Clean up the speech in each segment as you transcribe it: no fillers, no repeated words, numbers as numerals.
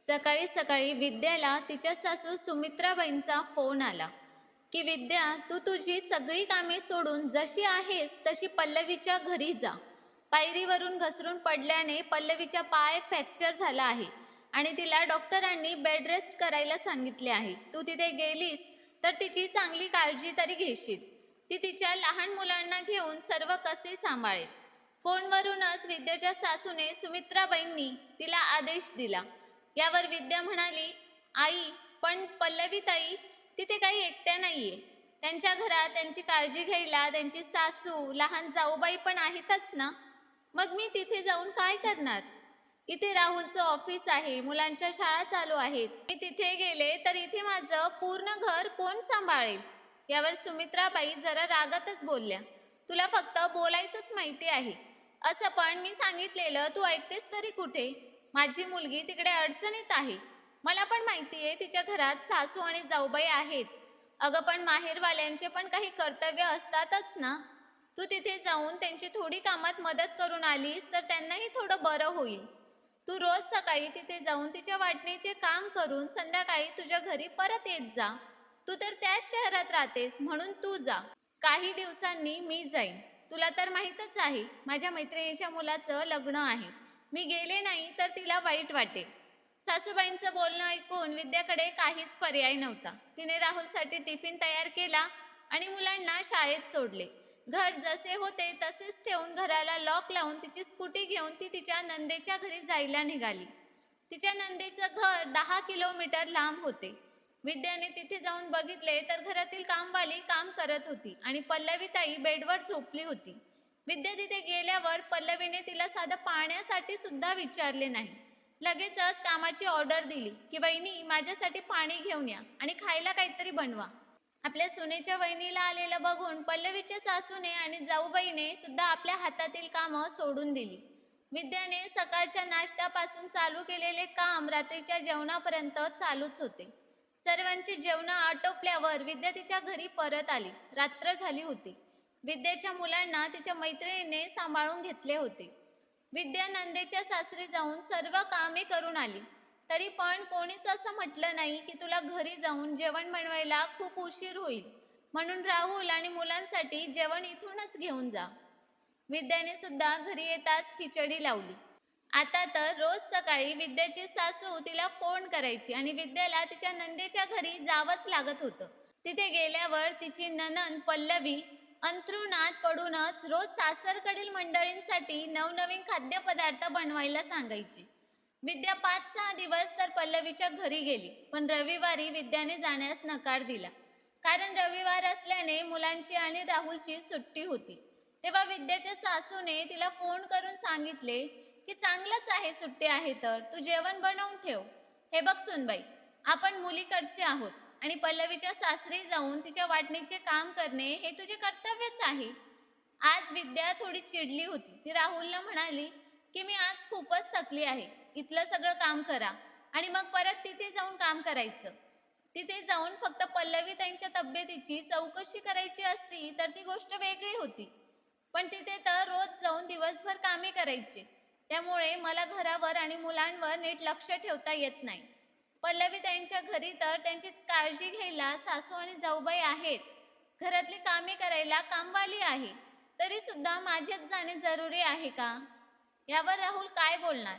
सकाळी सकाळी विद्याला तिच्या सासू सुमित्राबाईंचा फोन आला की विद्या, तू तुझी सगळी कामे सोडून जशी आहेस तशी पल्लवीच्या घरी जा. पायरीवरून घसरून पडल्याने पल्लवीचा पाय फ्रॅक्चर झाला आहे आणि तिला डॉक्टरांनी बेड रेस्ट करायला सांगितले आहे. तू तिथे गेलीस तर तिची चांगली काळजी तरी घेशील. ती तिच्या लहान मुलांना घेऊन सर्व कसे सांभाळेल. फोनवरूनच विद्याच्या सासूने सुमित्राबाईंनी तिला आदेश दिला. यावर विद्या म्हणाली, आई, पण पल्लवी ताई तिथे काही एकट्या नाहीये. त्यांच्या घरात त्यांची काळजी घ्यायला त्यांची सासू, लहान जाऊबाई पण आहेतच ना. मग मी तिथे जाऊन काय करणार? इथे राहुलचं ऑफिस आहे, मुलांच्या शाळा चालू आहेत. मी तिथे गेले तर इथे माझं पूर्ण घर कोण सांभाळेल? यावर सुमित्राबाई जरा रागातच बोलल्या, तुला फक्त बोलायचंच माहिती आहे. असं पण मी सांगितलेलं तू ऐकतेस तरी कुठे? माझी मुलगी तिकडे अडचणीत आहे. मला पण माहिती आहे तिच्या घरात सासू आणि जाऊबाई आहेत. अगं, पण माहेरवाल्यांचे पण काही कर्तव्य असतातच ना. तू तिथे जाऊन त्यांची थोडी कामात मदत करून आलीस तर त्यांनाही थोडं बरं होईल. तू रोज सकाळी तिथे जाऊन तिच्या वाटणीचे काम करून संध्याकाळी तुझ्या घरी परत येत जा. तू तर त्याच शहरात राहतेस म्हणून तू जा. काही दिवसांनी मी जाईन. तुला तर माहीतच आहे माझ्या मैत्रिणीच्या मुलाचं लग्न आहे. मी गेले नाही तर तिला वाईट वाटेल. सासूबाईंचं बोलणं ऐकून विद्याकडे काहीच पर्याय नव्हता. तिने राहुलसाठी टिफिन तयार केला आणि मुलांना शाळेत सोडले. घर जसे होते तसेच ठेवून घराला लॉक लावून तिची स्कूटी घेऊन ती तिच्या नंदेच्या घरी जायला निघाली. तिच्या नंदेचं घर 10 किलोमीटर लांब होते. विद्याने तिथे जाऊन बघितले तर घरातील कामवाली काम करत होती आणि पल्लवी ताई बेडवर झोपली होती. विद्या तिथे गेल्यावर पल्लवीने तिला साधं पाण्यासाठी सुद्धा विचारले नाही. लगेचच कामाची ऑर्डर दिली की वहिनी, माझ्यासाठी पाणी घेऊन या आणि खायला काहीतरी बनवा. आपल्या सुनेच्या वहिनीला आलेलं बघून पल्लवीच्या सासूने आणि जाऊबाईने सुद्धा आपल्या हातातील कामं सोडून दिली. विद्याने सकाळच्या नाश्त्यापासून चालू केलेले काम रात्रीच्या जेवणापर्यंत चालूच होते. सर्वांची जेवणं आटोपल्यावर विद्या तिच्या घरी परत आली. रात्र झाली होती. विद्याच्या मुलांना तिच्या मैत्रिणीने सांभाळून घेतले होते. विद्या नंदेच्या सासरी जाऊन सर्व कामे करून आली. तरी पण कोणीच असं म्हटलं नाही की तुला घरी जाऊन जेवण बनवायला खूप उशीर होईल, म्हणून राहुल आणि मुलांसाठी जेवण इथूनच घेऊन जा. विद्याने सुद्धा घरी येताच खिचडी लावली. आता तर रोज सकाळी विद्याची सासू तिला फोन करायची आणि विद्याला तिच्या नंदेच्या घरी जावंच लागत होतं. तिथे गेल्यावर तिची नणंद पल्लवी अंथरुणात पडूनच रोज सासरकडील मंडळींसाठी नवनवीन खाद्यपदार्थ बनवायला सांगायची. विद्या 5-6 दिवस तर पल्लवीच्या घरी गेली, पण रविवारी विद्याने जाण्यास नकार दिला. कारण रविवार असल्याने मुलांची आणि राहुलची सुट्टी होती. तेव्हा विद्याच्या सासूने तिला फोन करून सांगितले की चांगलंच आहे, सुट्टी आहे तर तू जेवण बनवून ठेव. हे बघ सुनबाई, आपण मुलीकडचे आहोत आणि पल्लवीच्या सासरी जाऊन तिच्या वाटणीचे काम करणे हे तुझे कर्तव्यच आहे. आज विद्या थोडी चिडली होती. ती राहुलला म्हणाली की मी आज खूपच थकली आहे. इथलं सगळं काम करा आणि मग परत तिथे जाऊन काम करायचं. तिथे जाऊन फक्त पल्लवी ताईंच्या तब्येतीची चौकशी करायची असती तर ती गोष्ट वेगळी होती. पण तिथे तर रोज जाऊन दिवसभर कामे करायचे. त्यामुळे मला घरावर आणि मुलांवर नीट लक्ष ठेवता येत नाही. पल्लवी ताईंच्या घरी तर त्यांची काळजी घ्यायला सासू आणि जाऊबाई आहेत. घरातली कामे करायला कामवाली आहे. तरी सुद्धा माझेच जाणे जरुरी आहे का? यावर राहुल काय बोलणार?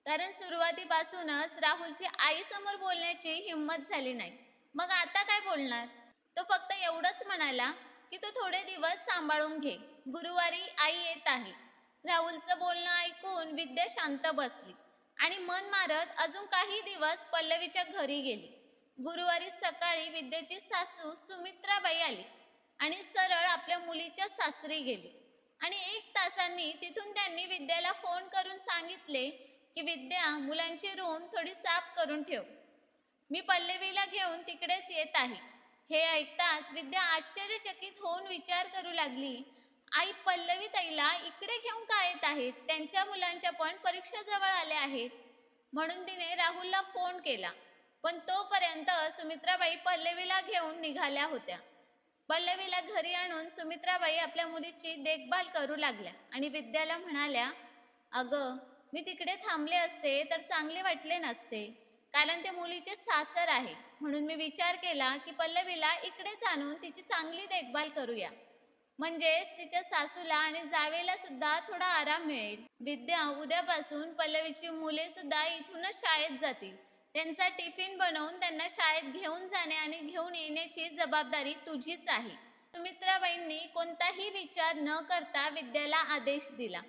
कारण सुरुवातीपासूनच राहुलची आईसमोर बोलण्याची हिंमत झाली नाही. मग आता काय बोलणार? तो फक्त एवढंच म्हणाला की तू थोडे दिवस सांभाळून घे. गुरुवारी आई येत आहे. राहुलचं बोलणं ऐकून विद्या शांत बसली आणि मन मारत अजून काही दिवस पल्लवीच्या घरी गेली. गुरुवारी सकाळी विद्याची सासू सुमित्राबाई आली आणि सरळ आपल्या मुलीच्या सासरी गेली आणि 1 तासांनी तिथून त्यांनी विद्याला फोन करून सांगितले की विद्या, मुलांची रूम थोडी साफ करून ठेव. मी पल्लवीला घेऊन तिकडेच येत आहे. हे ऐकताच विद्या आश्चर्यचकित होऊन विचार करू लागली, आई, पल्लवी ताईला इकडे घेऊन का येत आहेत? त्यांच्या मुलांच्या पण परीक्षा जवळ आल्या आहेत. म्हणून तिने राहुलला फोन केला. पण तोपर्यंत सुमित्राबाई पल्लवीला घेऊन निघाल्या होत्या. पल्लवीला घरी आणून सुमित्राबाई आपल्या मुलीची देखभाल करू लागल्या आणि विद्याला म्हणाल्या, अगं, मी तिकडे थांबले असते तर चांगले वाटले नसते, कारण ते मुलीचे सासर आहे. म्हणून मी विचार केला की पल्लवीला इकडेच आणून तिची चांगली देखभाल करूया, म्हणजेच तिच्या सासूला आणि जावेला सुद्धा थोडा आराम मिळेल. विद्या, उद्यापासून पल्लवीची मुले सुद्धा इथूनच शाळेत जातील. त्यांचा टिफिन बनवून त्यांना शाळेत घेऊन जाणे आणि घेऊन येण्याची जबाबदारी तुझीच आहे. सुमित्राबाईंनी कोणताही विचार न करता विद्याला आदेश दिला.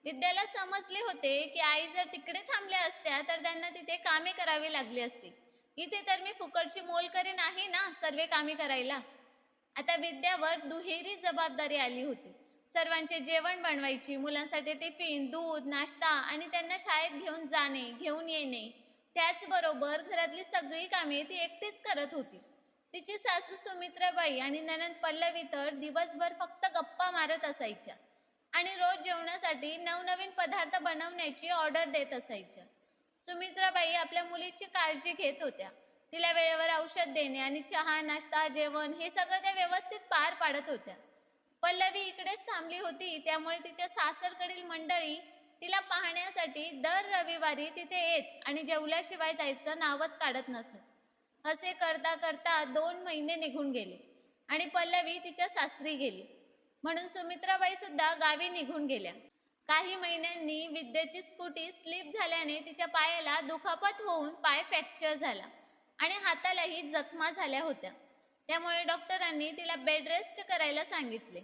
विद्याला समजले होते की आई जर तिकडे थांबल्या असत्या तर त्यांना तिथे कामे करावी लागली असती. इथे तर मी फुकटची मोलकरी नाही ना सर्वे कामे करायला. आता विद्यावर दुहेरी जबाबदारी आली होती. सर्वांचे जेवण बनवायची, मुलांसाठी टिफिन, दूध, नाश्ता आणि त्यांना शाळेत घेऊन जाणे, घेऊन येणे. त्याचबरोबर घरातली सगळी कामे ती एकटीच करत होती. तिची सासू सुमित्राबाई आणि नणंद पल्लवी तर दिवसभर फक्त गप्पा मारत असायच्या आणि रोज जेवणासाठी नवनवीन पदार्थ बनवण्याची ऑर्डर देत असायच्या. सुमित्राबाई आपल्या मुलीची काळजी घेत होत्या. तिला वेळेवर औषध देणे आणि चहा, नाश्ता, जेवण हे सगळं त्या व्यवस्थित पार पाडत होत्या. पल्लवी इकडेच थांबली होती, त्यामुळे तिच्या सासरकडील मंडळी तिला पाहण्यासाठी दर रविवारी तिथे येत आणि जेवल्याशिवाय जायचं नावच काढत नसत. असे करता करता 2 महिने निघून गेले आणि पल्लवी तिच्या सासरी गेली. म्हणून सुमित्राबाई सुद्धा गावी निघून गेल्या. काही महिन्यांनी विद्याची स्कूटी स्लिप झाल्याने तिच्या पायाला दुखापत होऊन पाय फ्रॅक्चर झाला आणि हातालाही जखमा झाल्या होत्या. त्यामुळे डॉक्टरांनी तिला बेड रेस्ट करायला सांगितले.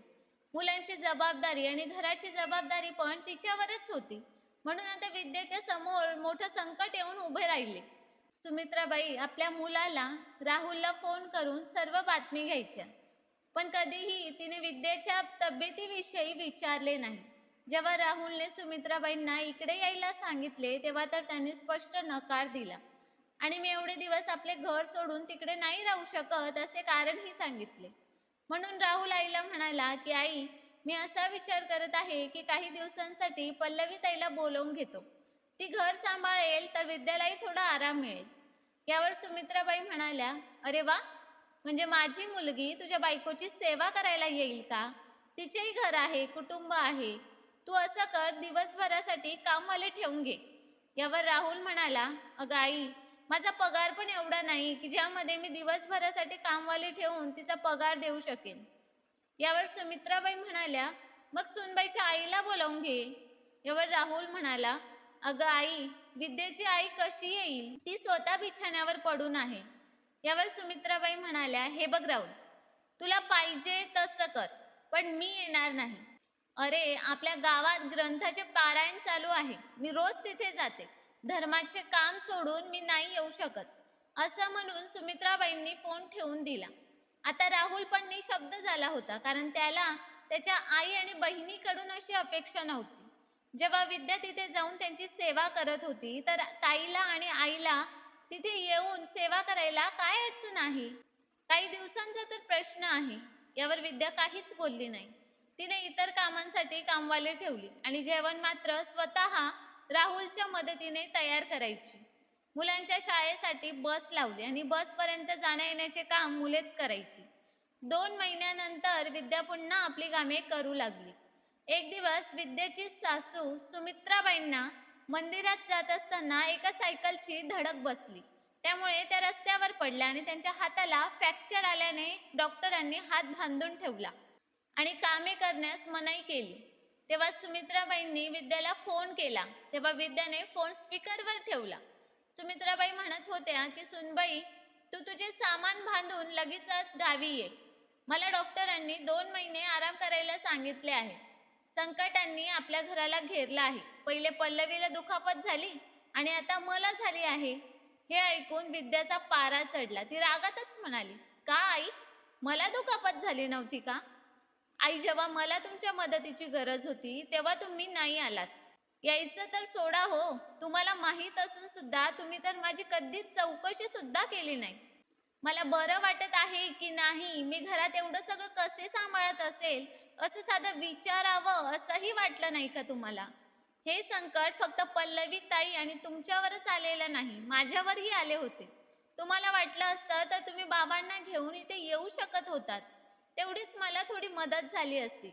मुलांची जबाबदारी आणि घराची जबाबदारी पण तिच्यावरच होती. म्हणून आता विद्याच्या समोर मोठं संकट येऊन उभे राहिले. सुमित्राबाई आपल्या मुलाला राहुलला फोन करून सर्व बातमी घ्यायच्या, पण कधीही तिने विद्याच्या तब्येतीविषयी विचारले नाही. जेव्हा राहुलने सुमित्राबाईंना इकडे यायला सांगितले तेव्हा तर त्यांनी स्पष्ट नकार दिला आणि मी एवढे दिवस आपले घर सोडून तिकडे नाही राहू शकत असे कारणही सांगितले. म्हणून राहुल आईला म्हणाला की आई, मी असा विचार करत आहे की काही दिवसांसाठी पल्लवी ताईला बोलवून घेतो. ती घर सांभाळेल तर विद्यालाही थोडा आराम मिळेल. यावर सुमित्राबाई म्हणाल्या, अरे वा, म्हणजे माझी मुलगी तुझ्या बायकोची सेवा करायला येईल का? तिचेही घर आहे, कुटुंब आहे. तू असं कर, दिवसभरासाठी कामवाले ठेवून घे. यावर राहुल म्हणाला, अगं आई, माझा पगार पण एवढा नाही की ज्यामध्ये मी दिवसभरासाठी कामवाले ठेवून तिचा पगार देऊ शकेन. यावर सुमित्राबाई म्हणाल्या, मग सुनबाईच्या आईला बोलावून घे. यावर राहुल म्हणाला, अगं आई, विद्येची आई कशी येईल? ती स्वतः बिछाण्यावर पडून आहे. यावर सुमित्राबाई म्हणाल्या, हे बघ राहुल, तुला पाहिजे तसं कर, पण मी येणार नाही. अरे, आपल्या गावात ग्रंथाचे पारायण चालू आहे, मी रोज तिथे जाते. धर्माचे काम सोडून मी नाही येऊ शकत. असं म्हणून सुमित्राबाईंनी फोन ठेवून दिला. आता राहुल पण निशब्द झाला होता, कारण त्याला त्याच्या आई आणि बहिणीकडून अशी अपेक्षा नव्हती. जेव्हा विद्या तिथे जाऊन त्यांची सेवा करत होती तर ताईला आणि आईला तिथे येऊन सेवा करायला काय अडचण आहे? काही दिवसांचा तर प्रश्न आहे. यावर विद्या काहीच बोलली नाही. तिने इतर कामांसाठी कामवाले ठेवली आणि जेवण मात्र स्वतः राहुलच्या मदतीने तयार करायची. मुलांच्या शाळेसाठी बस लावली आणि बसपर्यंत जाण्या येण्याचे काम मुलेच करायची. 2 महिन्यानंतर विद्या पुन्हा आपली कामे करू लागली. एक दिवस विद्याची सासू सुमित्राबाईंना मंदिरात जात असताना एका सायकलची धडक बसली. त्यामुळे त्या रस्त्यावर पडल्या आणि त्यांच्या हाताला फ्रॅक्चर आल्याने डॉक्टरांनी हात बांधून ठेवला आणि कामे करण्यास मनाई केली. तेव्हा सुमित्राबाईंनी विद्याला फोन केला. तेव्हा विद्याने फोन स्पीकरवर ठेवला. सुमित्राबाई म्हणत होत्या की सुनबाई, तू तुझे सामान बांधून लगेचच गावी ये. मला डॉक्टरांनी 2 महिने आराम करायला सांगितले आहे. संकटांनी आपल्या घराला घेरलं आहे. पहिले पल्लवीला दुखापत झाली आणि आता मला झाली आहे. हे ऐकून विद्याचा पारा चढला. ती रागातच म्हणाली, का आई, मला दुखापत झाली नव्हती का? आई, जेव्हा मला तुमच्या मदतीची गरज होती तेव्हा तुम्ही नाही आलात. यायचं तर सोडा हो, तुम्हाला माहीत असून सुद्धा तुम्ही तर माझी कधीच चौकशी सुद्धा केली नाही. मला बरं वाटत आहे की नाही, मी घरात एवढं सगळं कसे सांभाळत असेल असं साधं विचारावं असंही वाटलं नाही का तुम्हाला? हे संकट फक्त पल्लवी ताई आणि तुमच्यावरच आलेलं नाही, माझ्यावरही आले होते. तुम्हाला वाटलं असतं तर तुम्ही बाबांना घेऊन इथे येऊ शकत होतात. तेवढीच मला थोडी मदत झाली असती.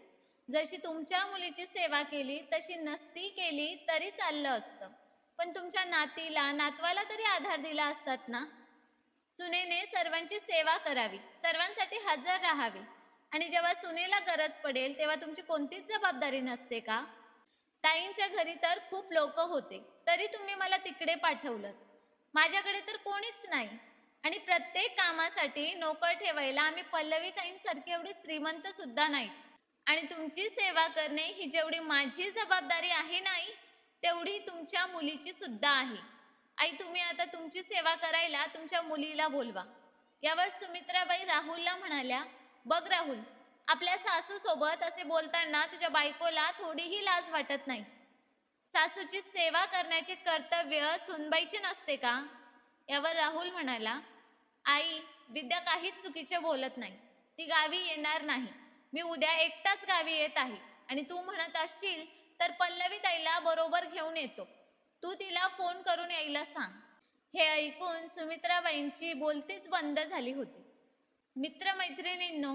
जशी तुमच्या मुलीची सेवा केली तशी नसती केली तरी चाललं असतं, पण तुमच्या नातीला नातवाला तरी आधार दिला असतात ना. सुनेने सर्वांची सेवा करावी, सर्वांसाठी हजर राहावी, आणि जेव्हा सुनेला गरज पडेल तेव्हा तुमची कोणतीच जबाबदारी नसते का? ताईंच्या घरी तर खूप लोक होते, तरी तुम्ही मला तिकडे पाठवलं. माझ्याकडे तर कोणीच नाही, आणि प्रत्येक कामासाठी नोकर ठेवायला आम्ही पल्लवी ताईंसारखी एवढी श्रीमंत सुद्धा नाही. आणि तुमची सेवा करणे ही जेवढी माझी जबाबदारी आहे नाही, तेवढी तुमच्या मुलीची सुद्धा आहे. आई, तुम्ही आता तुमची सेवा करायला तुमच्या मुलीला बोलवा. यावर सुमित्राबाई राहुलला म्हणाल्या, बघ राहुल, आपल्या सासू सोबत असे बोलताना तुझ्या बायकोला थोडीही लाज वाटत नाही. सासूची सेवा करण्याचे कर्तव्य सुनबाईचे नसते का? यावर राहुल म्हणाला, आई, विद्या काहीच चुकीचे बोलत नाही. ती गावी येणार नाही. मी उद्या एकटाच गावी येत आहे, आणि तू म्हणत असशील तर पल्लवी ताईला बरोबर घेऊन येतो. तू तिला फोन करून यायला सांग. हे ऐकून सुमित्राबाईंची बोलतीच बंद झाली होती. मित्रमैत्रिणींनो,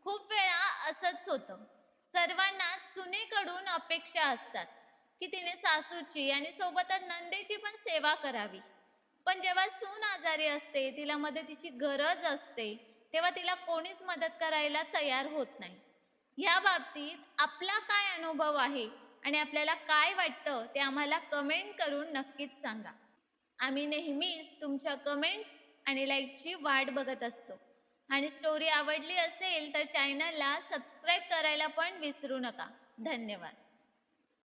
खूप वेळा असंच होतं. सर्वांनाच सुनेकडून अपेक्षा असतात की तिने सासूची आणि सोबतच नंदेची पण सेवा करावी. पण जेव्हा सून आजारी असते, तिला मदतीची गरज असते, तेव्हा तिला कोणीच मदत करायला तयार होत नाही. या बाबतीत आपला काय अनुभव आहे आणि आपल्याला काय वाटतं ते आम्हाला कमेंट करून नक्कीच सांगा. आम्ही नेहमीच तुमच्या कमेंट्स आणि लाईकची वाट बघत असतो. आणि स्टोरी आवडली असेल तर चॅनलला सबस्क्राईब करायला पण विसरू नका. धन्यवाद.